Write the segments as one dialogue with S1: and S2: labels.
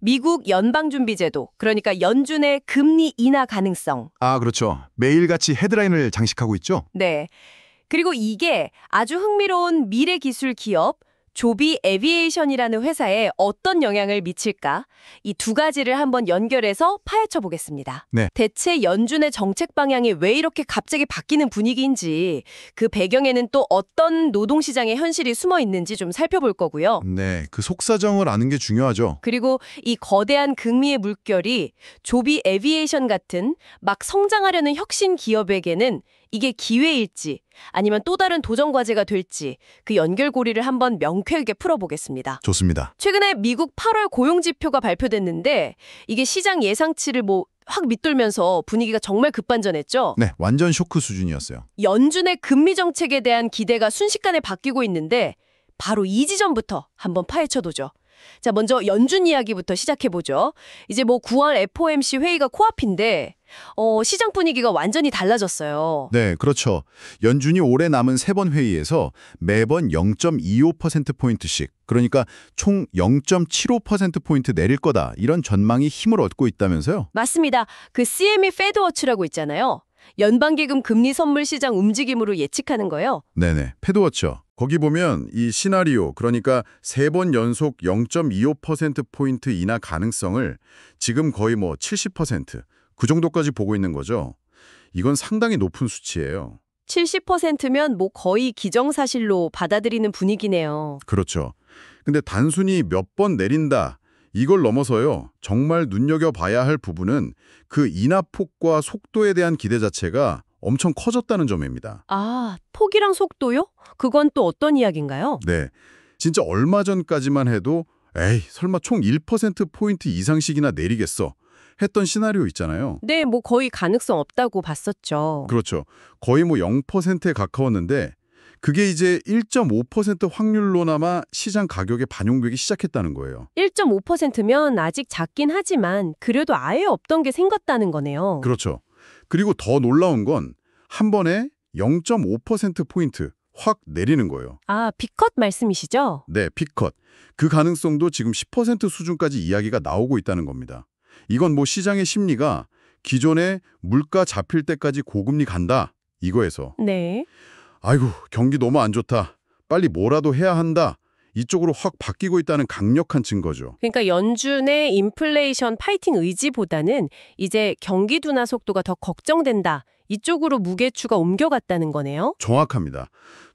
S1: 미국 연방준비제도, 그러니까 연준의 금리 인하 가능성.
S2: 아, 그렇죠. 매일같이 헤드라인을 장식하고 있죠.
S1: 네. 그리고 이게 아주 흥미로운 미래 기술 기업 조비 에비에이션이라는 회사에 어떤 영향을 미칠까? 이 두 가지를 한번 연결해서 파헤쳐 보겠습니다.
S2: 네.
S1: 대체 연준의 정책 방향이 왜 이렇게 갑자기 바뀌는 분위기인지, 그 배경에는 또 어떤 노동시장의 현실이 숨어 있는지 좀 살펴볼 거고요.
S2: 네, 그 속사정을 아는 게 중요하죠.
S1: 그리고 이 거대한 극미의 물결이 조비 에비에이션 같은 막 성장하려는 혁신 기업에게는 이게 기회일지 아니면 또 다른 도전 과제가 될지 그 연결고리를 한번 명쾌하게 풀어보겠습니다.
S2: 좋습니다.
S1: 최근에 미국 8월 고용지표가 발표됐는데 이게 시장 예상치를 확 밑돌면서 분위기가 정말 급반전했죠.
S2: 네, 완전 쇼크 수준이었어요.
S1: 연준의 금리 정책에 대한 기대가 순식간에 바뀌고 있는데 바로 이 지점부터 한번 파헤쳐보죠. 자, 먼저 연준 이야기부터 시작해보죠. 이제 9월 FOMC 회의가 코앞인데 시장 분위기가 완전히 달라졌어요.
S2: 네, 그렇죠. 연준이 올해 남은 3번 회의에서 매번 0.25%포인트씩, 그러니까 총 0.75%포인트 내릴 거다, 이런 전망이 힘을 얻고 있다면서요?
S1: 맞습니다. 그 CME 패드워치라고 있잖아요. 연방기금 금리 선물 시장 움직임으로 예측하는 거예요.
S2: 네네, 패드워쳐. 거기 보면 이 시나리오, 그러니까 3번 연속 0.25%포인트 인하 가능성을 지금 거의 70%, 그 정도까지 보고 있는 거죠. 이건 상당히 높은 수치예요.
S1: 70%면 거의 기정사실로 받아들이는 분위기네요.
S2: 그렇죠. 근데 단순히 몇 번 내린다, 이걸 넘어서요, 정말 눈여겨봐야 할 부분은 그 인하폭과 속도에 대한 기대 자체가 엄청 커졌다는 점입니다.
S1: 아, 폭이랑 속도요? 그건 또 어떤 이야기인가요?
S2: 네, 진짜 얼마 전까지만 해도 에이, 설마 총 1%포인트 이상씩이나 내리겠어 했던 시나리오 있잖아요.
S1: 네, 거의 가능성 없다고 봤었죠.
S2: 그렇죠. 거의 0%에 가까웠는데 그게 이제 1.5% 확률로나마 시장 가격에 반영되기 시작했다는 거예요.
S1: 1.5%면 아직 작긴 하지만 그래도 아예 없던 게 생겼다는 거네요.
S2: 그렇죠. 그리고 더 놀라운 건 한 번에 0.5%포인트 확 내리는 거예요.
S1: 아, B컷 말씀이시죠?
S2: 네, B컷. 그 가능성도 지금 10% 수준까지 이야기가 나오고 있다는 겁니다. 이건 시장의 심리가 기존에 물가 잡힐 때까지 고금리 간다, 이거에서
S1: 네.
S2: 아이고, 경기 너무 안 좋다, 빨리 뭐라도 해야 한다, 이쪽으로 확 바뀌고 있다는 강력한 증거죠.
S1: 그러니까 연준의 인플레이션 파이팅 의지보다는 이제 경기 둔화 속도가 더 걱정된다, 이쪽으로 무게추가 옮겨갔다는 거네요.
S2: 정확합니다.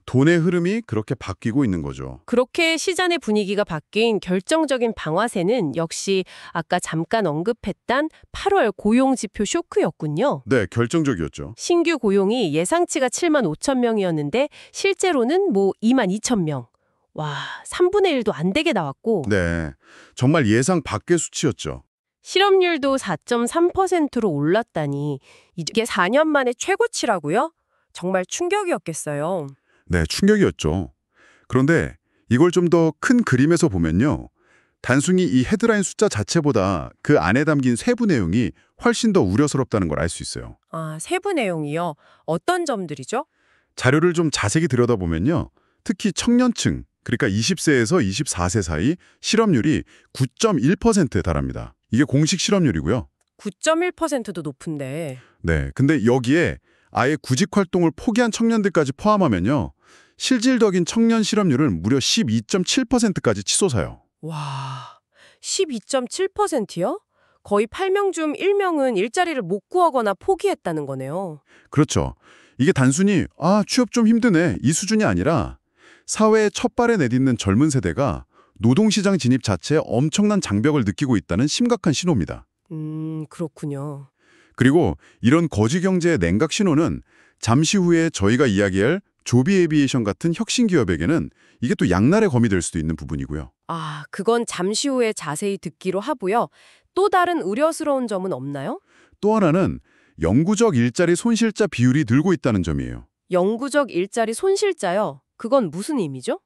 S2: 돈의 흐름이 그렇게 바뀌고 있는 거죠.
S1: 그렇게 시장의 분위기가 바뀐 결정적인 방아쇠는 역시 아까 잠깐 언급했던 8월 고용지표 쇼크였군요.
S2: 네, 결정적이었죠.
S1: 신규 고용이 예상치가 7만 5천 명이었는데 실제로는 2만 2천 명. 와, 3분의 1도 안 되게 나왔고
S2: 네, 정말 예상 밖의 수치였죠.
S1: 실업률도 4.3%로 올랐다니 이게 4년 만에 최고치라고요? 정말 충격이었겠어요.
S2: 네, 충격이었죠. 그런데 이걸 좀 더 큰 그림에서 보면요, 단순히 이 헤드라인 숫자 자체보다 그 안에 담긴 세부 내용이 훨씬 더 우려스럽다는 걸 알 수 있어요.
S1: 아, 세부 내용이요? 어떤 점들이죠?
S2: 자료를 좀 자세히 들여다보면요, 특히 청년층, 그러니까 20세에서 24세 사이 실업률이 9.1%에 달합니다. 이게 공식 실업률이고요.
S1: 9.1%도 높은데.
S2: 네, 근데 여기에 아예 구직 활동을 포기한 청년들까지 포함하면요, 실질적인 청년 실업률은 무려 12.7%까지 치솟아요.
S1: 와, 12.7%요? 거의 8명 중 1명은 일자리를 못 구하거나 포기했다는 거네요.
S2: 그렇죠. 이게 단순히 취업 좀 힘드네, 이 수준이 아니라 사회의 첫 발에 내딛는 젊은 세대가 노동시장 진입 자체에 엄청난 장벽을 느끼고 있다는 심각한 신호입니다.
S1: 그렇군요.
S2: 그리고 이런 거지 경제의 냉각 신호는 잠시 후에 저희가 이야기할 조비 에비에이션 같은 혁신 기업에게는 이게 또 양날의 검이 될 수도 있는 부분이고요.
S1: 아, 그건 잠시 후에 자세히 듣기로 하고요. 또 다른 우려스러운 점은 없나요?
S2: 또 하나는 영구적 일자리 손실자 비율이 늘고 있다는 점이에요.
S1: 영구적 일자리 손실자요? 그건 무슨 의미죠?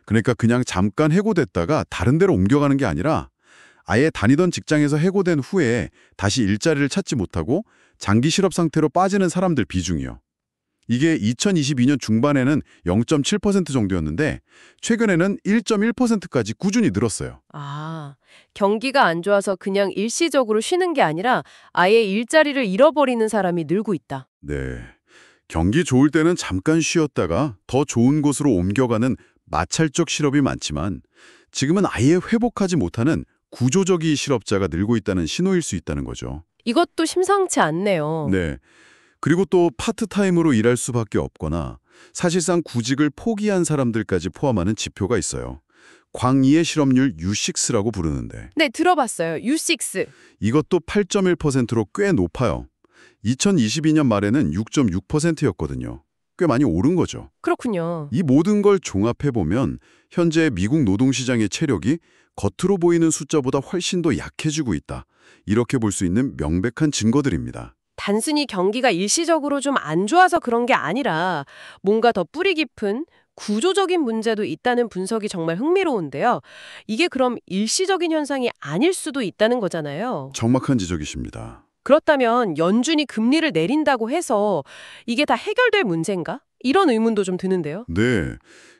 S2: 그러니까 그냥 잠깐 해고됐다가 다른 데로 옮겨가는 게 아니라 아예 다니던 직장에서 해고된 후에 다시 일자리를 찾지 못하고 장기 실업 상태로 빠지는 사람들 비중이요. 이게 2022년 중반에는 0.7% 정도였는데 최근에는 1.1%까지 꾸준히 늘었어요.
S1: 아, 경기가 안 좋아서 그냥 일시적으로 쉬는 게 아니라 아예 일자리를 잃어버리는 사람이 늘고 있다.
S2: 네. 경기 좋을 때는 잠깐 쉬었다가 더 좋은 곳으로 옮겨가는 마찰적 실업이 많지만 지금은 아예 회복하지 못하는 구조적인 실업자가 늘고 있다는 신호일 수 있다는 거죠.
S1: 이것도 심상치 않네요.
S2: 네. 그리고 또 파트타임으로 일할 수밖에 없거나 사실상 구직을 포기한 사람들까지 포함하는 지표가 있어요. 광의의 실업률 U6라고 부르는데
S1: 네, 들어봤어요. U6.
S2: 이것도 8.1%로 꽤 높아요. 2022년 말에는 6.6%였거든요. 꽤 많이 오른 거죠.
S1: 그렇군요.
S2: 이 모든 걸 종합해보면 현재 미국 노동시장의 체력이 겉으로 보이는 숫자보다 훨씬 더 약해지고 있다. 이렇게 볼 수 있는 명백한 증거들입니다.
S1: 단순히 경기가 일시적으로 좀 안 좋아서 그런 게 아니라 뭔가 더 뿌리 깊은 구조적인 문제도 있다는 분석이 정말 흥미로운데요. 이게 그럼 일시적인 현상이 아닐 수도 있다는 거잖아요.
S2: 정확한 지적이십니다.
S1: 그렇다면 연준이 금리를 내린다고 해서 이게 다 해결될 문제인가? 이런 의문도 좀 드는데요.
S2: 네.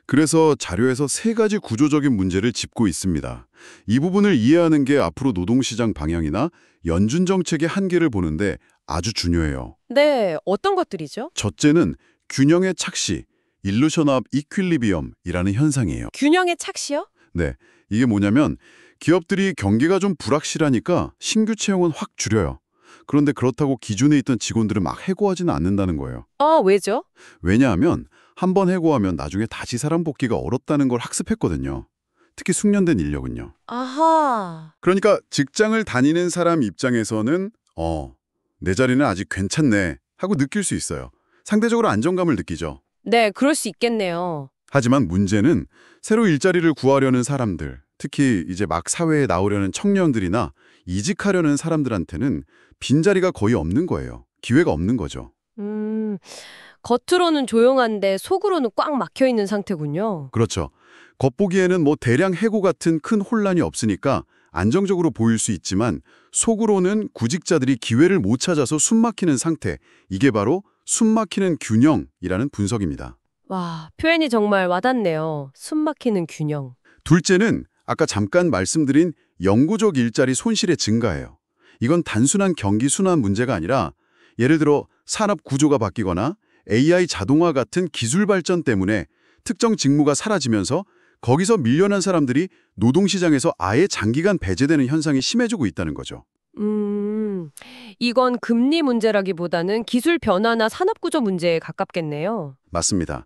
S2: 그래서 자료에서 세 가지 구조적인 문제를 짚고 있습니다. 이 부분을 이해하는 게 앞으로 노동시장 방향이나 연준 정책의 한계를 보는데 아주 중요해요.
S1: 네, 어떤 것들이죠?
S2: 첫째는 균형의 착시, illusion of equilibrium이라는 현상이에요.
S1: 균형의 착시요?
S2: 네, 이게 뭐냐면 기업들이 경기가 좀 불확실하니까 신규 채용은 확 줄여요. 그런데 그렇다고 기존에 있던 직원들을 막 해고하지는 않는다는 거예요.
S1: 왜죠?
S2: 왜냐하면 한 번 해고하면 나중에 다시 사람 복귀가 어렵다는 걸 학습했거든요. 특히 숙련된 인력은요.
S1: 아하.
S2: 그러니까 직장을 다니는 사람 입장에서는 내 자리는 아직 괜찮네 하고 느낄 수 있어요. 상대적으로 안정감을 느끼죠.
S1: 네, 그럴 수 있겠네요.
S2: 하지만 문제는 새로 일자리를 구하려는 사람들, 특히 이제 막 사회에 나오려는 청년들이나 이직하려는 사람들한테는 빈자리가 거의 없는 거예요. 기회가 없는 거죠.
S1: 겉으로는 조용한데 속으로는 꽉 막혀 있는 상태군요.
S2: 그렇죠. 겉보기에는 뭐 대량 해고 같은 큰 혼란이 없으니까 안정적으로 보일 수 있지만 속으로는 구직자들이 기회를 못 찾아서 숨막히는 상태. 이게 바로 숨막히는 균형이라는 분석입니다.
S1: 와, 표현이 정말 와닿네요. 숨막히는 균형.
S2: 둘째는 아까 잠깐 말씀드린 영구적 일자리 손실의 증가예요. 이건 단순한 경기 순환 문제가 아니라 예를 들어 산업 구조가 바뀌거나 AI 자동화 같은 기술 발전 때문에 특정 직무가 사라지면서 거기서 밀려난 사람들이 노동시장에서 아예 장기간 배제되는 현상이 심해지고 있다는 거죠.
S1: 이건 금리 문제라기보다는 기술 변화나 산업 구조 문제에 가깝겠네요.
S2: 맞습니다.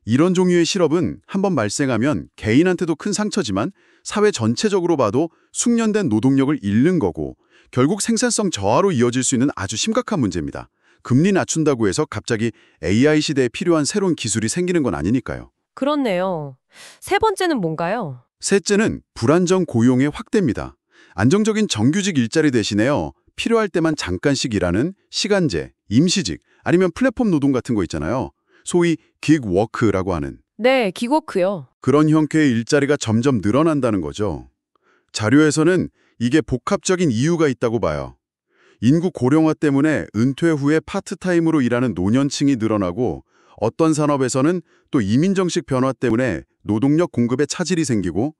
S2: 이런 종류의 실업은 한번 발생하면 개인한테도 큰 상처지만 사회 전체적으로 봐도 숙련된 노동력을 잃는 거고 결국 생산성 저하로 이어질 수 있는 아주 심각한 문제입니다. 금리 낮춘다고 해서 갑자기 AI 시대에 필요한 새로운 기술이 생기는 건 아니니까요.
S1: 그렇네요. 세 번째는 뭔가요?
S2: 셋째는 불안정 고용의 확대입니다. 안정적인 정규직 일자리 대신에요. 필요할 때만 잠깐씩 일하는 시간제, 임시직, 아니면 플랫폼 노동 같은 거 있잖아요. 소위 긱워크라고 하는.
S1: 네, 기고크요.
S2: 그런 형태의 일자리가 점점 늘어난다는 거죠. 자료에서는 이게 복합적인 이유가 있다고 봐요. 인구 고령화 때문에 은퇴 후에 파트타임으로 일하는 노년층이 늘어나고 어떤 산업에서는 또 이민 정책 변화 때문에 노동력 공급에 차질이 생기고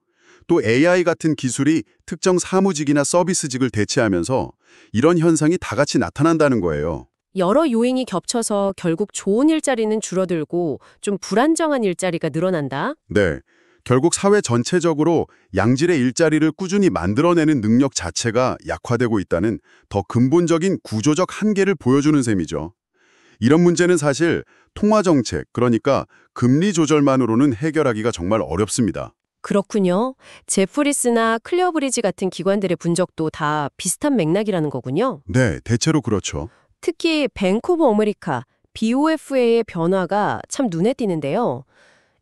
S2: 또 AI 같은 기술이 특정 사무직이나 서비스직을 대체하면서 이런 현상이 다 같이 나타난다는 거예요.
S1: 여러 요인이 겹쳐서 결국 좋은 일자리는 줄어들고 좀 불안정한 일자리가 늘어난다?
S2: 네. 결국 사회 전체적으로 양질의 일자리를 꾸준히 만들어내는 능력 자체가 약화되고 있다는 더 근본적인 구조적 한계를 보여주는 셈이죠. 이런 문제는 사실 통화정책, 그러니까 금리 조절만으로는 해결하기가 정말 어렵습니다.
S1: 그렇군요. 제프리스나 클리어브리지 같은 기관들의 분석도 다 비슷한 맥락이라는 거군요.
S2: 네, 대체로 그렇죠.
S1: 특히 뱅크 오브 아메리카, BOFA의 변화가 참 눈에 띄는데요.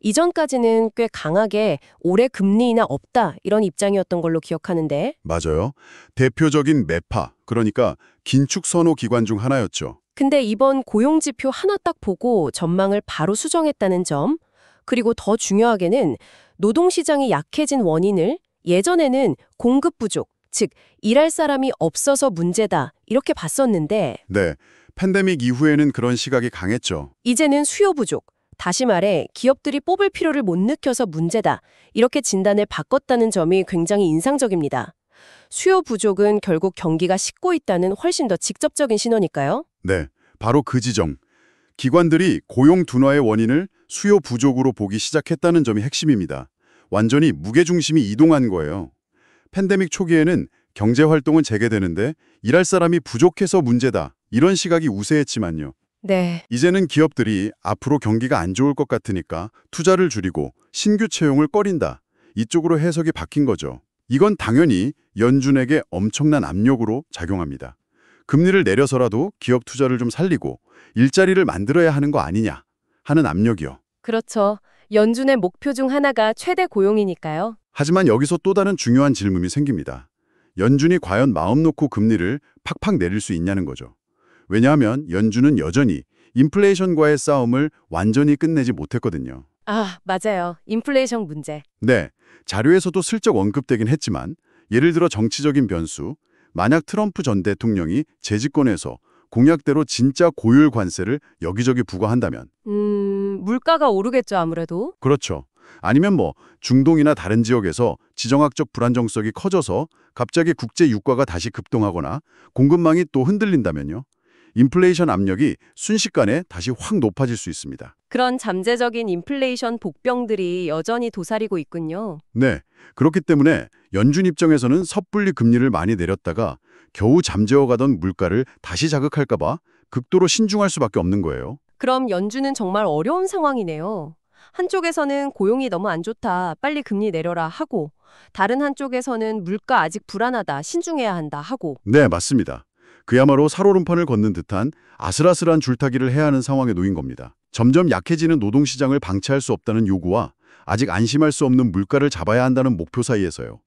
S1: 이전까지는 꽤 강하게 올해 금리 인하 없다 이런 입장이었던 걸로 기억하는데
S2: 맞아요. 대표적인 매파, 그러니까 긴축 선호 기관 중 하나였죠.
S1: 근데 이번 고용지표 하나 딱 보고 전망을 바로 수정했다는 점, 그리고 더 중요하게는 노동시장이 약해진 원인을 예전에는 공급 부족, 즉 일할 사람이 없어서 문제다 이렇게 봤었는데
S2: 네, 팬데믹 이후에는 그런 시각이 강했죠.
S1: 이제는 수요 부족, 다시 말해 기업들이 뽑을 필요를 못 느껴서 문제다. 이렇게 진단을 바꿨다는 점이 굉장히 인상적입니다. 수요 부족은 결국 경기가 식고 있다는 훨씬 더 직접적인 신호니까요.
S2: 네, 바로 그 지점. 기관들이 고용 둔화의 원인을 수요 부족으로 보기 시작했다는 점이 핵심입니다. 완전히 무게중심이 이동한 거예요. 팬데믹 초기에는 경제활동은 재개되는데 일할 사람이 부족해서 문제다. 이런 시각이 우세했지만요.
S1: 네.
S2: 이제는 기업들이 앞으로 경기가 안 좋을 것 같으니까 투자를 줄이고 신규 채용을 꺼린다. 이쪽으로 해석이 바뀐 거죠. 이건 당연히 연준에게 엄청난 압력으로 작용합니다. 금리를 내려서라도 기업 투자를 좀 살리고 일자리를 만들어야 하는 거 아니냐 하는 압력이요.
S1: 그렇죠. 연준의 목표 중 하나가 최대 고용이니까요.
S2: 하지만 여기서 또 다른 중요한 질문이 생깁니다. 연준이 과연 마음 놓고 금리를 팍팍 내릴 수 있냐는 거죠. 왜냐하면 연준은 여전히 인플레이션과의 싸움을 완전히 끝내지 못했거든요.
S1: 아, 맞아요. 인플레이션 문제.
S2: 네, 자료에서도 슬쩍 언급되긴 했지만 예를 들어 정치적인 변수, 만약 트럼프 전 대통령이 재집권해서 공약대로 진짜 고율 관세를 여기저기 부과한다면
S1: 물가가 오르겠죠, 아무래도.
S2: 그렇죠. 아니면 뭐 중동이나 다른 지역에서 지정학적 불안정성이 커져서 갑자기 국제 유가가 다시 급등하거나 공급망이 또 흔들린다면요. 인플레이션 압력이 순식간에 다시 확 높아질 수 있습니다.
S1: 그런 잠재적인 인플레이션 복병들이 여전히 도사리고 있군요.
S2: 네, 그렇기 때문에 연준 입장에서는 섣불리 금리를 많이 내렸다가 겨우 잠재워가던 물가를 다시 자극할까 봐 극도로 신중할 수밖에 없는 거예요.
S1: 그럼 연준은 정말 어려운 상황이네요. 한쪽에서는 고용이 너무 안 좋다, 빨리 금리 내려라 하고, 다른 한쪽에서는 물가 아직 불안하다, 신중해야 한다 하고.
S2: 네, 맞습니다. 그야말로 살얼음판을 걷는 듯한 아슬아슬한 줄타기를 해야 하는 상황에 놓인 겁니다. 점점 약해지는 노동시장을 방치할 수 없다는 요구와 아직 안심할 수 없는 물가를 잡아야 한다는 목표 사이에서요.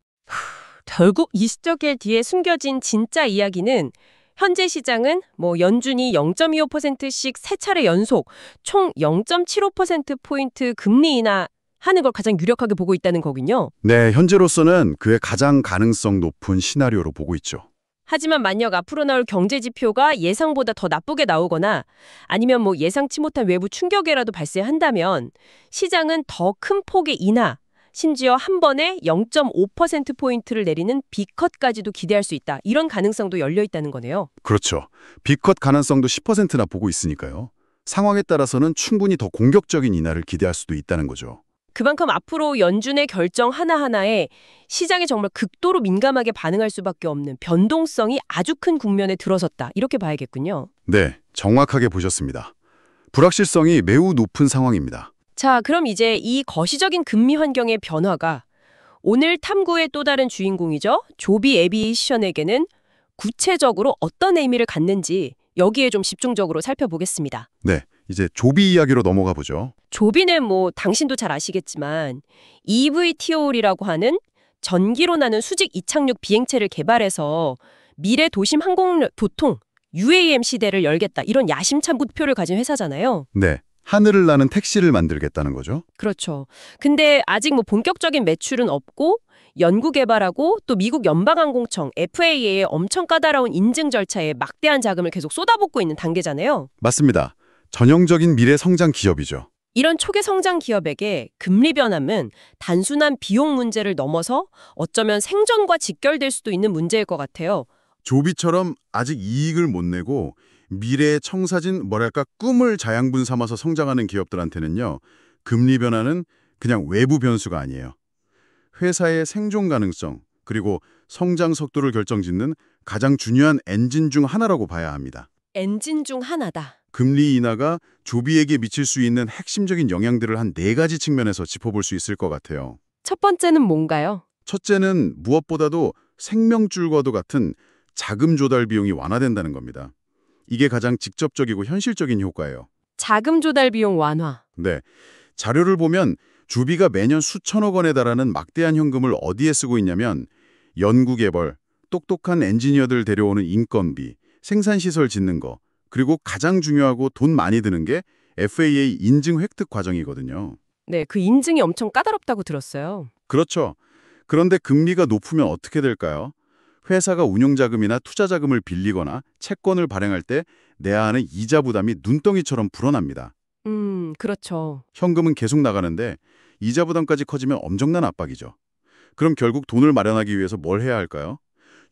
S1: 결국 이 시적에 뒤에 숨겨진 진짜 이야기는 현재 시장은 연준이 0.25%씩 세 차례 연속 총 0.75%포인트 금리 인하 하는 걸 가장 유력하게 보고 있다는 거군요.
S2: 네, 현재로서는 그의 가장 가능성 높은 시나리오로 보고 있죠.
S1: 하지만 만약 앞으로 나올 경제 지표가 예상보다 더 나쁘게 나오거나 아니면 예상치 못한 외부 충격이라도 발생한다면 시장은 더 큰 폭의 인하, 심지어 한 번에 0.5%포인트를 내리는 B컷까지도 기대할 수 있다. 이런 가능성도 열려 있다는 거네요.
S2: 그렇죠. B컷 가능성도 10%나 보고 있으니까요. 상황에 따라서는 충분히 더 공격적인 인하를 기대할 수도 있다는 거죠.
S1: 그만큼 앞으로 연준의 결정 하나하나에 시장이 정말 극도로 민감하게 반응할 수밖에 없는 변동성이 아주 큰 국면에 들어섰다. 이렇게 봐야겠군요.
S2: 네, 정확하게 보셨습니다. 불확실성이 매우 높은 상황입니다.
S1: 자, 그럼 이제 이 거시적인 금리 환경의 변화가 오늘 탐구의 또 다른 주인공이죠. 조비 에비에이션에게는 구체적으로 어떤 의미를 갖는지 여기에 좀 집중적으로 살펴보겠습니다.
S2: 네, 이제 조비 이야기로 넘어가 보죠.
S1: 조비는 당신도 잘 아시겠지만 eVTOL이라고 하는 전기로 나는 수직 이착륙 비행체를 개발해서 미래 도심 항공교통 UAM 시대를 열겠다. 이런 야심찬 목표를 가진 회사잖아요.
S2: 네, 하늘을 나는 택시를 만들겠다는 거죠.
S1: 그렇죠. 근데 아직 본격적인 매출은 없고 연구 개발하고 또 미국 연방항공청 FAA의 엄청 까다로운 인증 절차에 막대한 자금을 계속 쏟아붓고 있는 단계잖아요.
S2: 맞습니다. 전형적인 미래 성장 기업이죠.
S1: 이런 초기 성장 기업에게 금리 변함은 단순한 비용 문제를 넘어서 어쩌면 생존과 직결될 수도 있는 문제일 것 같아요.
S2: 조비처럼 아직 이익을 못 내고 미래의 청사진 꿈을 자양분 삼아서 성장하는 기업들한테는요. 금리 변화는 그냥 외부 변수가 아니에요. 회사의 생존 가능성 그리고 성장 속도를 결정짓는 가장 중요한 엔진 중 하나라고 봐야 합니다.
S1: 엔진 중 하나다.
S2: 금리 인하가 조비에게 미칠 수 있는 핵심적인 영향들을 한 4가지 측면에서 짚어볼 수 있을 것 같아요.
S1: 첫 번째는 뭔가요?
S2: 첫째는 무엇보다도 생명줄과도 같은 자금 조달 비용이 완화된다는 겁니다. 이게 가장 직접적이고 현실적인 효과예요.
S1: 자금 조달 비용 완화.
S2: 네, 자료를 보면 조비가 매년 수천억 원에 달하는 막대한 현금을 어디에 쓰고 있냐면 연구개발, 똑똑한 엔지니어들 데려오는 인건비, 생산시설 짓는 거, 그리고 가장 중요하고 돈 많이 드는 게 FAA 인증 획득 과정이거든요.
S1: 네, 그 인증이 엄청 까다롭다고 들었어요.
S2: 그렇죠. 그런데 금리가 높으면 어떻게 될까요? 회사가 운용자금이나 투자자금을 빌리거나 채권을 발행할 때 내야 하는 이자 부담이 눈덩이처럼 불어납니다.
S1: 그렇죠.
S2: 현금은 계속 나가는데 이자 부담까지 커지면 엄청난 압박이죠. 그럼 결국 돈을 마련하기 위해서 뭘 해야 할까요?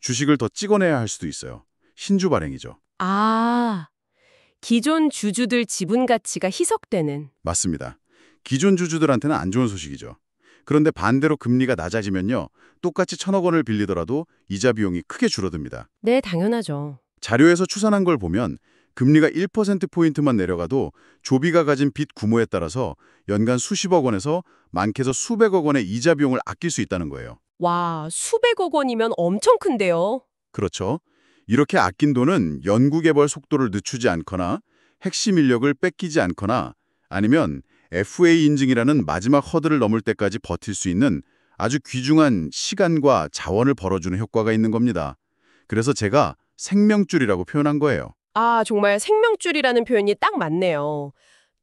S2: 주식을 더 찍어내야 할 수도 있어요. 신주 발행이죠.
S1: 아, 기존 주주들 지분 가치가 희석되는.
S2: 맞습니다. 기존 주주들한테는 안 좋은 소식이죠. 그런데 반대로 금리가 낮아지면요. 똑같이 1,000억 원을 빌리더라도 이자 비용이 크게 줄어듭니다.
S1: 네, 당연하죠.
S2: 자료에서 추산한 걸 보면 금리가 1%포인트만 내려가도 조비가 가진 빚 규모에 따라서 연간 수십억 원에서 많게서 수백억 원의 이자 비용을 아낄 수 있다는 거예요.
S1: 와, 수백억 원이면 엄청 큰데요.
S2: 그렇죠. 이렇게 아낀 돈은 연구개발 속도를 늦추지 않거나 핵심 인력을 뺏기지 않거나 아니면 FA 인증이라는 마지막 허들을 넘을 때까지 버틸 수 있는 아주 귀중한 시간과 자원을 벌어주는 효과가 있는 겁니다. 그래서 제가 생명줄이라고 표현한 거예요.
S1: 아, 정말 생명줄이라는 표현이 딱 맞네요.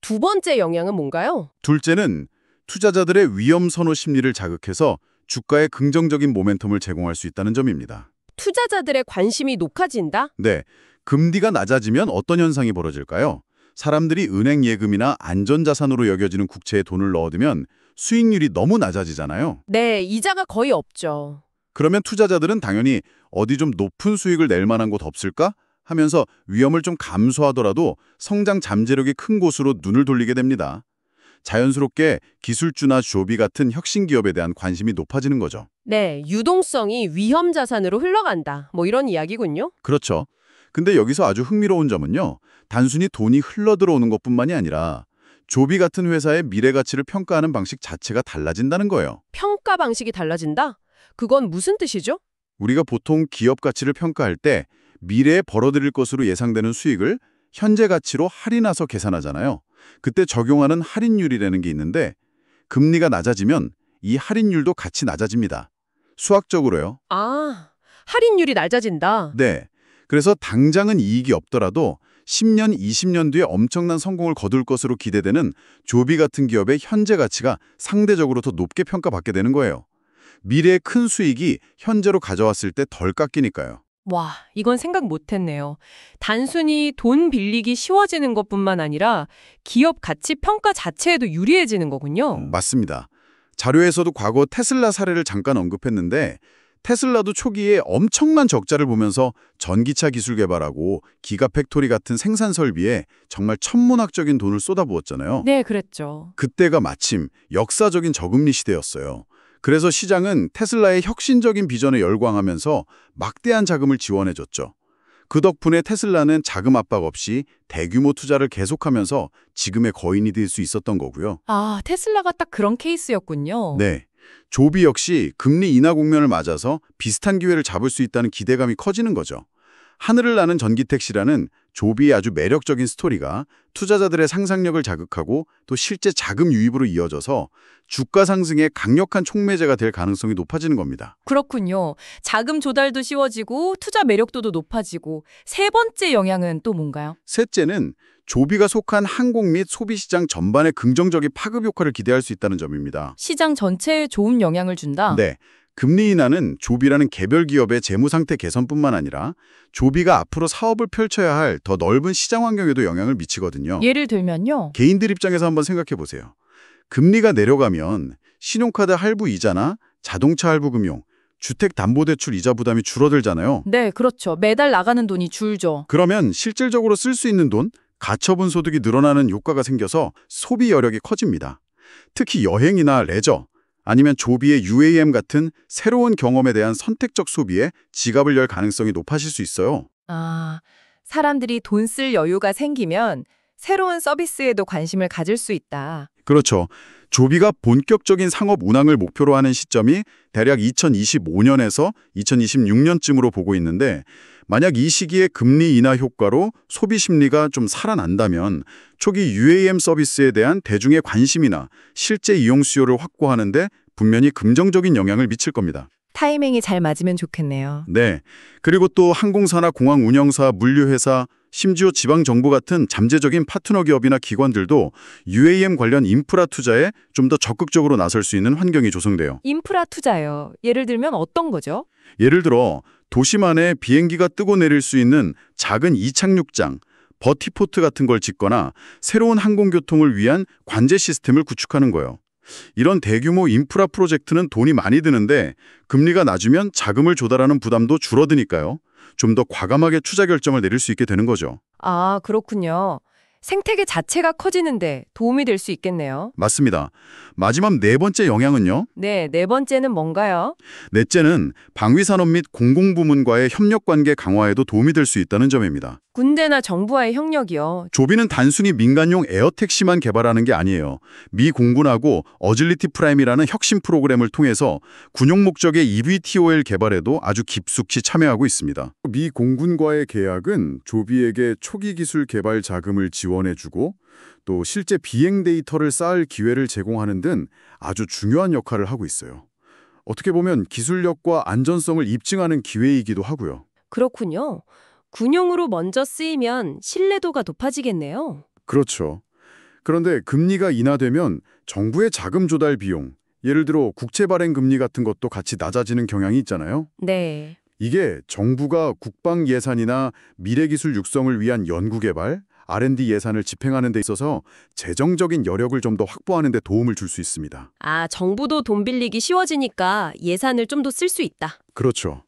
S1: 두 번째 영향은 뭔가요?
S2: 둘째는 투자자들의 위험 선호 심리를 자극해서 주가에 긍정적인 모멘텀을 제공할 수 있다는 점입니다.
S1: 투자자들의 관심이 높아진다?
S2: 네, 금리가 낮아지면 어떤 현상이 벌어질까요? 사람들이 은행 예금이나 안전자산으로 여겨지는 국채에 돈을 넣어두면 수익률이 너무 낮아지잖아요.
S1: 네, 이자가 거의 없죠.
S2: 그러면 투자자들은 당연히 어디 좀 높은 수익을 낼 만한 곳 없을까? 하면서 위험을 좀 감소하더라도 성장 잠재력이 큰 곳으로 눈을 돌리게 됩니다. 자연스럽게 기술주나 조비 같은 혁신 기업에 대한 관심이 높아지는 거죠.
S1: 네, 유동성이 위험 자산으로 흘러간다. 뭐 이런 이야기군요.
S2: 그렇죠. 근데 여기서 아주 흥미로운 점은요. 단순히 돈이 흘러들어오는 것뿐만이 아니라 조비 같은 회사의 미래 가치를 평가하는 방식 자체가 달라진다는 거예요.
S1: 평가 방식이 달라진다? 그건 무슨 뜻이죠?
S2: 우리가 보통 기업 가치를 평가할 때 미래에 벌어들일 것으로 예상되는 수익을 현재 가치로 할인해서 계산하잖아요. 그때 적용하는 할인율이라는 게 있는데 금리가 낮아지면 이 할인율도 같이 낮아집니다. 수학적으로요.
S1: 아, 할인율이 낮아진다.
S2: 네. 그래서 당장은 이익이 없더라도 10년, 20년 뒤에 엄청난 성공을 거둘 것으로 기대되는 조비 같은 기업의 현재 가치가 상대적으로 더 높게 평가받게 되는 거예요. 미래의 큰 수익이 현재로 가져왔을 때 덜 깎이니까요.
S3: 와, 이건 생각 못했네요. 단순히 돈 빌리기 쉬워지는 것뿐만 아니라 기업 가치 평가 자체에도 유리해지는 거군요.
S2: 맞습니다. 자료에서도 과거 테슬라 사례를 잠깐 언급했는데 테슬라도 초기에 엄청난 적자를 보면서 전기차 기술 개발하고 기가팩토리 같은 생산 설비에 정말 천문학적인 돈을 쏟아부었잖아요.
S3: 네, 그랬죠.
S2: 그때가 마침 역사적인 저금리 시대였어요. 그래서 시장은 테슬라의 혁신적인 비전에 열광하면서 막대한 자금을 지원해줬죠. 그 덕분에 테슬라는 자금 압박 없이 대규모 투자를 계속하면서 지금의 거인이 될 수 있었던 거고요.
S3: 아, 테슬라가 딱 그런 케이스였군요.
S2: 네, 조비 역시 금리 인하 국면을 맞아서 비슷한 기회를 잡을 수 있다는 기대감이 커지는 거죠. 하늘을 나는 전기택시라는 조비의 아주 매력적인 스토리가 투자자들의 상상력을 자극하고 또 실제 자금 유입으로 이어져서 주가 상승에 강력한 촉매제가 될 가능성이 높아지는 겁니다.
S3: 그렇군요. 자금 조달도 쉬워지고 투자 매력도도 높아지고 세 번째 영향은 또 뭔가요?
S2: 셋째는 조비가 속한 항공 및 소비시장 전반에 긍정적인 파급 효과를 기대할 수 있다는 점입니다.
S3: 시장 전체에 좋은 영향을 준다?
S2: 네. 금리 인하는 조비라는 개별 기업의 재무 상태 개선뿐만 아니라 조비가 앞으로 사업을 펼쳐야 할 더 넓은 시장 환경에도 영향을 미치거든요.
S3: 예를 들면요.
S2: 개인들 입장에서 한번 생각해 보세요. 금리가 내려가면 신용카드 할부 이자나 자동차 할부 금융, 주택담보대출 이자 부담이 줄어들잖아요.
S3: 네, 그렇죠. 매달 나가는 돈이 줄죠.
S2: 그러면 실질적으로 쓸 수 있는 돈, 가처분 소득이 늘어나는 효과가 생겨서 소비 여력이 커집니다. 특히 여행이나 레저, 아니면 조비의 UAM 같은 새로운 경험에 대한 선택적 소비에 지갑을 열 가능성이 높아질 수 있어요.
S3: 아, 사람들이 돈 쓸 여유가 생기면 새로운 서비스에도 관심을 가질 수 있다.
S2: 그렇죠. 조비가 본격적인 상업 운항을 목표로 하는 시점이 대략 2025년에서 2026년쯤으로 보고 있는데 만약 이 시기에 금리 인하 효과로 소비 심리가 좀 살아난다면 초기 UAM 서비스에 대한 대중의 관심이나 실제 이용 수요를 확보하는데 분명히 긍정적인 영향을 미칠 겁니다.
S3: 타이밍이 잘 맞으면 좋겠네요.
S2: 네. 그리고 또 항공사나 공항 운영사, 물류회사, 심지어 지방정부 같은 잠재적인 파트너 기업이나 기관들도 UAM 관련 인프라 투자에 좀 더 적극적으로 나설 수 있는 환경이 조성돼요.
S3: 인프라 투자요. 예를 들면 어떤 거죠?
S2: 예를 들어 도심안에 비행기가 뜨고 내릴 수 있는 작은 이착륙장, 버티포트 같은 걸 짓거나 새로운 항공교통을 위한 관제 시스템을 구축하는 거예요. 이런 대규모 인프라 프로젝트는 돈이 많이 드는데 금리가 낮으면 자금을 조달하는 부담도 줄어드니까요. 좀 더 과감하게 투자 결정을 내릴 수 있게 되는 거죠.
S3: 아, 그렇군요. 생태계 자체가 커지는데 도움이 될 수 있겠네요.
S2: 맞습니다. 마지막 네 번째 영향은요.
S3: 네, 네 번째는 뭔가요?
S2: 넷째는 방위산업 및 공공부문과의 협력관계 강화에도 도움이 될 수 있다는 점입니다.
S3: 군대나 정부와의 협력이요.
S2: 조비는 단순히 민간용 에어택시만 개발하는 게 아니에요. 미 공군하고 어질리티 프라임이라는 혁신 프로그램을 통해서 군용 목적의 eVTOL 개발에도 아주 깊숙이 참여하고 있습니다. 미 공군과의 계약은 조비에게 초기 기술 개발 자금을 지원해주고 또 실제 비행 데이터를 쌓을 기회를 제공하는 등 아주 중요한 역할을 하고 있어요. 어떻게 보면 기술력과 안전성을 입증하는 기회이기도 하고요.
S1: 그렇군요. 군용으로 먼저 쓰이면 신뢰도가 높아지겠네요.
S2: 그렇죠. 그런데 금리가 인하되면 정부의 자금 조달 비용, 예를 들어 국채 발행 금리 같은 것도 같이 낮아지는 경향이 있잖아요.
S1: 네.
S2: 이게 정부가 국방 예산이나 미래 기술 육성을 위한 연구 개발, R&D 예산을 집행하는 데 있어서 재정적인 여력을 좀 더 확보하는 데 도움을 줄 수 있습니다.
S1: 아, 정부도 돈 빌리기 쉬워지니까 예산을 좀 더 쓸 수 있다.
S2: 그렇죠.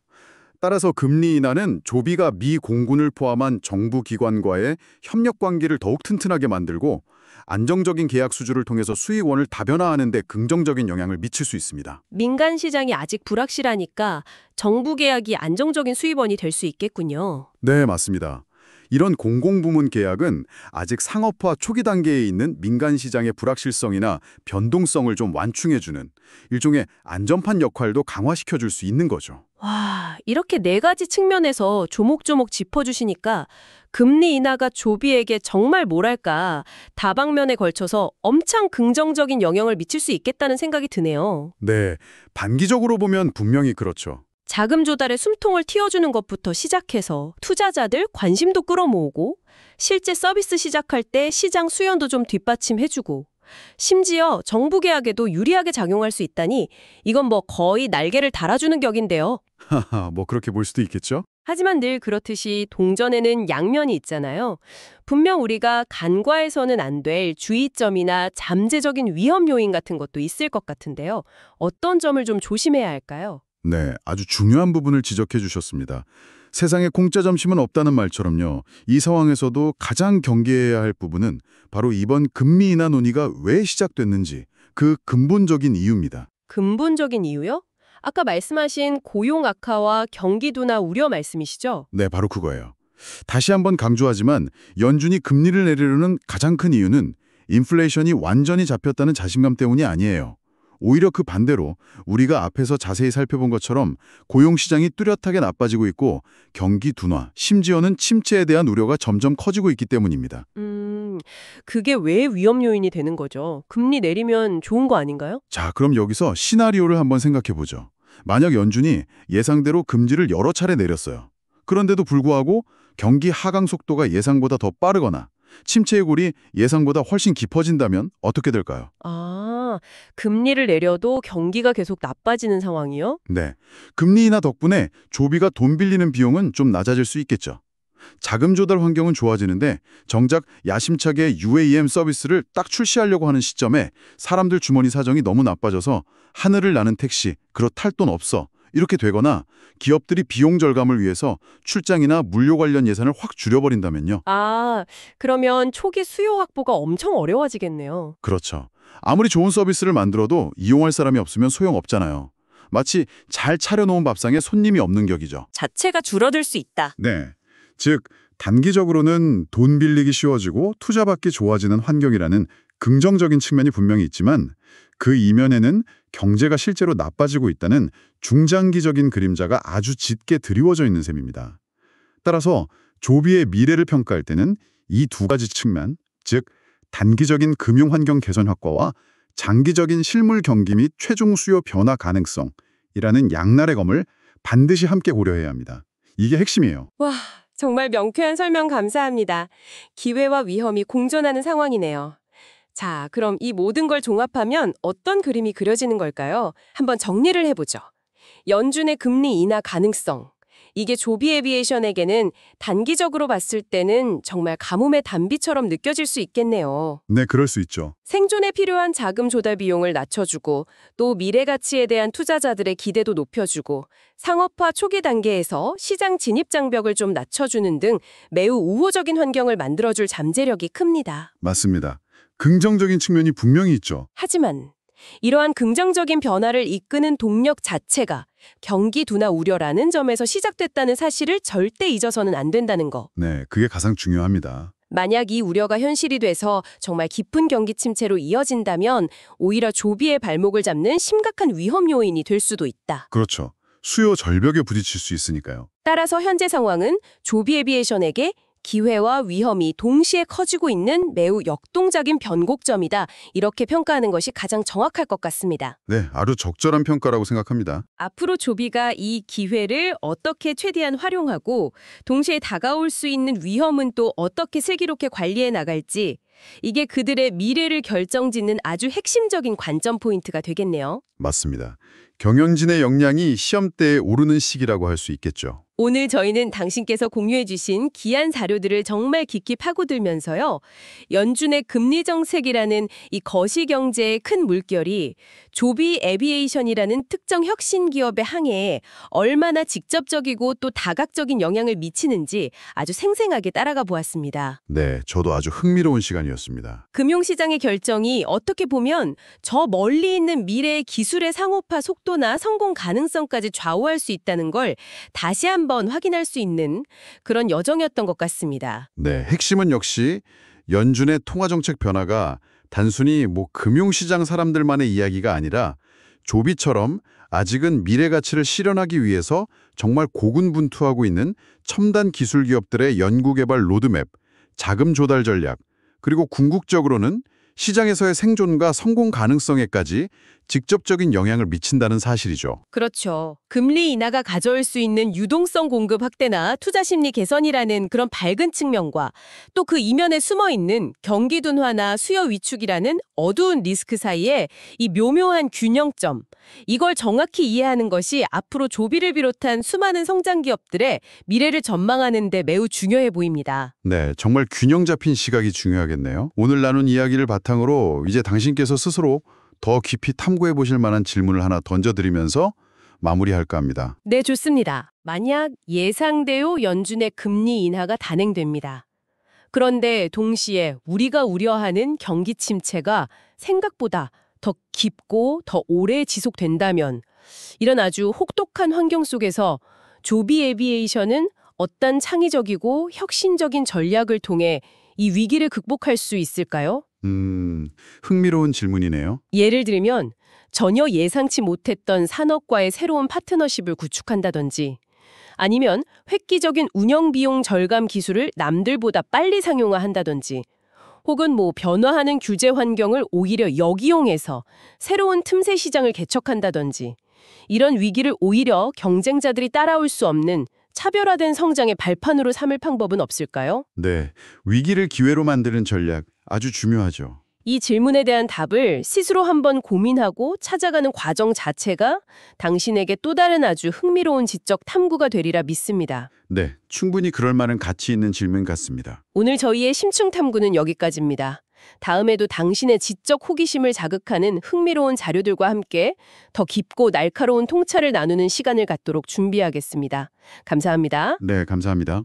S2: 따라서 금리 인하는 조비가 미 공군을 포함한 정부 기관과의 협력 관계를 더욱 튼튼하게 만들고 안정적인 계약 수주를 통해서 수익원을 다변화하는 데 긍정적인 영향을 미칠 수 있습니다.
S1: 민간 시장이 아직 불확실하니까 정부 계약이 안정적인 수입원이 될 수 있겠군요.
S2: 네, 맞습니다. 이런 공공부문 계약은 아직 상업화 초기 단계에 있는 민간 시장의 불확실성이나 변동성을 좀 완충해주는 일종의 안전판 역할도 강화시켜줄 수 있는 거죠.
S1: 와, 이렇게 네 가지 측면에서 조목조목 짚어주시니까 금리 인하가 조비에게 정말 뭐랄까 다방면에 걸쳐서 엄청 긍정적인 영향을 미칠 수 있겠다는 생각이 드네요.
S2: 네, 단기적으로 보면 분명히 그렇죠.
S1: 자금 조달에 숨통을 틔워주는 것부터 시작해서 투자자들 관심도 끌어모으고 실제 서비스 시작할 때 시장 수연도 좀 뒷받침해주고 심지어 정부 계약에도 유리하게 작용할 수 있다니 이건 뭐 거의 날개를 달아주는 격인데요.
S2: 하하, 뭐 그렇게 볼 수도 있겠죠?
S1: 하지만 늘 그렇듯이 동전에는 양면이 있잖아요. 분명 우리가 간과해서는 안 될 주의점이나 잠재적인 위험 요인 같은 것도 있을 것 같은데요. 어떤 점을 좀 조심해야 할까요?
S2: 네, 아주 중요한 부분을 지적해 주셨습니다. 세상에 공짜 점심은 없다는 말처럼요. 이 상황에서도 가장 경계해야 할 부분은 바로 이번 금리 인하 논의가 왜 시작됐는지 그 근본적인 이유입니다.
S1: 근본적인 이유요? 아까 말씀하신 고용 악화와 경기 둔화 우려 말씀이시죠?
S2: 네, 바로 그거예요. 다시 한번 강조하지만 연준이 금리를 내리려는 가장 큰 이유는 인플레이션이 완전히 잡혔다는 자신감 때문이 아니에요. 오히려 그 반대로 우리가 앞에서 자세히 살펴본 것처럼 고용시장이 뚜렷하게 나빠지고 있고 경기 둔화, 심지어는 침체에 대한 우려가 점점 커지고 있기 때문입니다.
S1: 그게 왜 위험 요인이 되는 거죠? 금리 내리면 좋은 거 아닌가요?
S2: 자, 그럼 여기서 시나리오를 한번 생각해 보죠. 만약 연준이 예상대로 금리를 여러 차례 내렸어요. 그런데도 불구하고 경기 하강 속도가 예상보다 더 빠르거나 침체의 골이 예상보다 훨씬 깊어진다면 어떻게 될까요?
S1: 아, 금리를 내려도 경기가 계속 나빠지는 상황이요?
S2: 네, 금리 인하 덕분에 조비가 돈 빌리는 비용은 좀 낮아질 수 있겠죠. 자금 조달 환경은 좋아지는데 정작 야심차게 UAM 서비스를 딱 출시하려고 하는 시점에 사람들 주머니 사정이 너무 나빠져서 하늘을 나는 택시, 그렇탈 돈 없어. 이렇게 되거나 기업들이 비용 절감을 위해서 출장이나 물류 관련 예산을 확 줄여버린다면요.
S1: 아, 그러면 초기 수요 확보가 엄청 어려워지겠네요.
S2: 그렇죠. 아무리 좋은 서비스를 만들어도 이용할 사람이 없으면 소용없잖아요. 마치 잘 차려놓은 밥상에 손님이 없는 격이죠.
S1: 자체가 줄어들 수 있다.
S2: 네. 즉, 단기적으로는 돈 빌리기 쉬워지고 투자받기 좋아지는 환경이라는 긍정적인 측면이 분명히 있지만 그 이면에는 경제가 실제로 나빠지고 있다는 중장기적인 그림자가 아주 짙게 드리워져 있는 셈입니다. 따라서 조비의 미래를 평가할 때는 이 두 가지 측면, 즉 단기적인 금융 환경 개선 효과와 장기적인 실물 경기 및 최종 수요 변화 가능성이라는 양날의 검을 반드시 함께 고려해야 합니다. 이게 핵심이에요.
S1: 와, 정말 명쾌한 설명 감사합니다. 기회와 위험이 공존하는 상황이네요. 자, 그럼 이 모든 걸 종합하면 어떤 그림이 그려지는 걸까요? 한번 정리를 해보죠. 연준의 금리 인하 가능성, 이게 조비 에비에이션에게는 단기적으로 봤을 때는 정말 가뭄의 단비처럼 느껴질 수 있겠네요.
S2: 네, 그럴 수 있죠.
S1: 생존에 필요한 자금 조달 비용을 낮춰주고 또 미래 가치에 대한 투자자들의 기대도 높여주고 상업화 초기 단계에서 시장 진입 장벽을 좀 낮춰주는 등 매우 우호적인 환경을 만들어줄 잠재력이 큽니다.
S2: 맞습니다. 긍정적인 측면이 분명히 있죠.
S1: 하지만 이러한 긍정적인 변화를 이끄는 동력 자체가 경기 둔화 우려라는 점에서 시작됐다는 사실을 절대 잊어서는 안 된다는 거.
S2: 네, 그게 가장 중요합니다.
S1: 만약 이 우려가 현실이 돼서 정말 깊은 경기 침체로 이어진다면 오히려 조비의 발목을 잡는 심각한 위험 요인이 될 수도 있다.
S2: 그렇죠. 수요 절벽에 부딪힐 수 있으니까요.
S1: 따라서 현재 상황은 조비 에비에이션에게 기회와 위험이 동시에 커지고 있는 매우 역동적인 변곡점이다. 이렇게 평가하는 것이 가장 정확할 것 같습니다.
S2: 네, 아주 적절한 평가라고 생각합니다.
S1: 앞으로 조비가 이 기회를 어떻게 최대한 활용하고 동시에 다가올 수 있는 위험은 또 어떻게 슬기롭게 관리해 나갈지 이게 그들의 미래를 결정짓는 아주 핵심적인 관점 포인트가 되겠네요.
S2: 맞습니다. 경영진의 역량이 시험대에 오르는 시기라고 할 수 있겠죠.
S1: 오늘 저희는 당신께서 공유해 주신 귀한 자료들을 정말 깊이 파고들면서요. 연준의 금리 정책이라는 이 거시경제의 큰 물결이 조비 에비에이션이라는 특정 혁신 기업의 항해에 얼마나 직접적이고 또 다각적인 영향을 미치는지 아주 생생하게 따라가 보았습니다.
S2: 네, 저도 아주 흥미로운 시간이었습니다.
S1: 금융시장의 결정이 어떻게 보면 저 멀리 있는 미래의 기술의 상업화 속도나 성공 가능성까지 좌우할 수 있다는 걸 다시 한번 확인할 수 있는 그런 여정이었던 것 같습니다.
S2: 네, 핵심은 역시 연준의 통화정책 변화가 단순히 금융시장 사람들만의 이야기가 아니라 조비처럼 아직은 미래 가치를 실현하기 위해서 정말 고군분투하고 있는 첨단 기술 기업들의 연구개발 로드맵, 자금 조달 전략, 그리고 궁극적으로는 시장에서의 생존과 성공 가능성에까지 직접적인 영향을 미친다는 사실이죠.
S1: 그렇죠. 금리 인하가 가져올 수 있는 유동성 공급 확대나 투자 심리 개선이라는 그런 밝은 측면과 또 그 이면에 숨어 있는 경기 둔화나 수요 위축이라는 어두운 리스크 사이에 이 묘묘한 균형점, 이걸 정확히 이해하는 것이 앞으로 조비를 비롯한 수많은 성장 기업들의 미래를 전망하는 데 매우 중요해 보입니다.
S2: 네, 정말 균형 잡힌 시각이 중요하겠네요. 오늘 나눈 이야기를 바탕으로 이제 당신께서 스스로 더 깊이 탐구해 보실 만한 질문을 하나 던져드리면서 마무리할까 합니다.
S1: 네, 좋습니다. 만약 예상대로 연준의 금리 인하가 단행됩니다. 그런데 동시에 우리가 우려하는 경기 침체가 생각보다 더 깊고 더 오래 지속된다면 이런 아주 혹독한 환경 속에서 조비 에비에이션은 어떤 창의적이고 혁신적인 전략을 통해 이 위기를 극복할 수 있을까요?
S2: 흥미로운 질문이네요.
S1: 예를 들면 전혀 예상치 못했던 산업과의 새로운 파트너십을 구축한다든지 아니면 획기적인 운영 비용 절감 기술을 남들보다 빨리 상용화한다든지 혹은 변화하는 규제 환경을 오히려 역이용해서 새로운 틈새 시장을 개척한다든지 이런 위기를 오히려 경쟁자들이 따라올 수 없는 차별화된 성장의 발판으로 삼을 방법은 없을까요?
S2: 네, 위기를 기회로 만드는 전략 아주 중요하죠.
S1: 이 질문에 대한 답을 스스로 한번 고민하고 찾아가는 과정 자체가 당신에게 또 다른 아주 흥미로운 지적 탐구가 되리라 믿습니다.
S2: 네, 충분히 그럴 만한 가치 있는 질문 같습니다.
S1: 오늘 저희의 심층 탐구는 여기까지입니다. 다음에도 당신의 지적 호기심을 자극하는 흥미로운 자료들과 함께 더 깊고 날카로운 통찰을 나누는 시간을 갖도록 준비하겠습니다. 감사합니다.
S2: 네, 감사합니다.